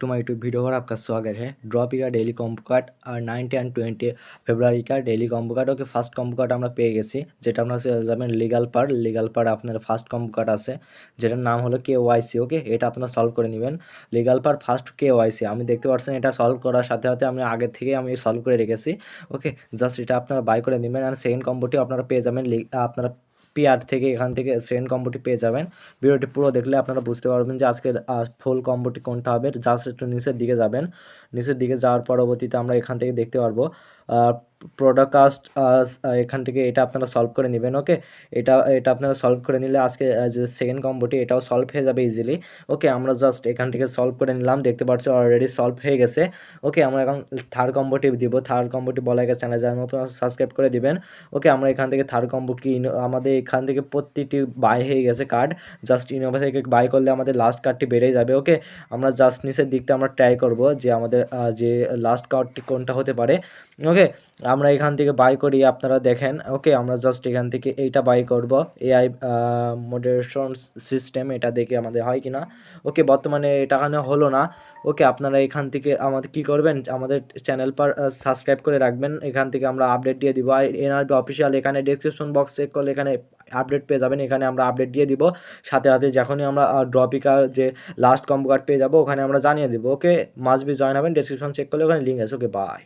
To my YouTube video पर आपका स्वागत है। ड्रॉपी का डेली कम्बो कार्ड और 19 एंड 20 ফেব্রুয়ারি का daily combo card okay first combo card আমরা পেয়ে গেছি, যেটা আপনারা যাবেন লিগাল পার আপনার ফার্স্ট কম্বো কার্ড আছে যেটার নাম হলো KYC। ওকে, এটা আপনারা সলভ করে নেবেন। লিগাল পার ফার্স্ট KYC আমি দেখতে পাচ্ছেন, এটা সলভ করার সাথে সাথে আমি আগে থেকে আমি সলভ করে রেখেছি। ওকে, জাস্ট এটা আপনারা বাই করে নেবেন। আর সেকেন্ড কম্বোটি আপনারা পেয়ে যাবেন আপনারা পিআর থেকে, এখান থেকে সেকেন্ড কম্বোটি পেয়ে যাবেন। ভিডিওটি পুরো দেখলে আপনারা বুঝতে পারবেন যে আজকে ফুল কম্বোটি কোনটা হবে। জাস্ট একটু নিচের দিকে যাবেন, নিচের দিকে যাওয়ার পরবর্তীতে আমরা এখান থেকে দেখতে পারবো প্রোডাকাস্ট। এখান থেকে এটা আপনারা সলভ করে নেবেন। ওকে, এটা এটা আপনারা সলভ করে নিলে আজকে যে সেকেন্ড কম্বোটি এটাও সলভ হয়ে যাবে ইজিলি। ওকে, আমরা জাস্ট এখান থেকে সলভ করে নিলাম, দেখতে পাচ্ছি অলরেডি সলভ হয়ে গেছে। ওকে, আমরা এখন থার্ড কম্বোটি দিব। থার্ড কম্বোটি বলা গেছে, চ্যানেল যারা নতুন সাবস্ক্রাইব করে দিবেন। ওকে, আমরা এখান থেকে থার্ড কম্বো কি আমাদের এখান থেকে প্রতিটি বাই হয়ে গেছে কার্ড। জাস্ট ইনোভা থেকে বাই করলে আমাদের লাস্ট কার্ডটি বেড়ে যাবে। ওকে, আমরা জাস্ট নিচের দিকটা আমরা ট্রাই করব যে আমাদের যে লাস্ট কার্ডটি কোনটা হতে পারে। ওকে, আমরা এখান থেকে বাই করি, আপনারা দেখেন। ওকে, আমরা জাস্ট এখান থেকে এইটা বাই করব, AI মডারেশন সিস্টেম, এটা দেখে আমাদের হয় কিনা। ওকে, বর্তমানে এটা এখানে হলো না। ওকে, আপনারা এখান থেকে আমাদের কি করবেন, আমাদের চ্যানেল पर সাবস্ক্রাইব করে রাখবেন। এখান থেকে আমরা আপডেট দিয়ে দিব। আর NRB অফিসিয়াল এখানে ডেসক্রিপশন বক্স চেক করলে এখানে আপডেট পেয়ে যাবেন। এখানে আমরা আপডেট দিয়ে দিব সাথে সাথে, যখনই আমরা ড্রপিকার যে লাস্ট কম্বো কার্ড পেয়ে যাবো ওখানে আমরা জানিয়ে দিব। ওকে, মাস্ট বি জয়েন হবেন, ডেসক্রিপশন চেক করলে ওখানে লিঙ্ক আছে। ওকে, বাই।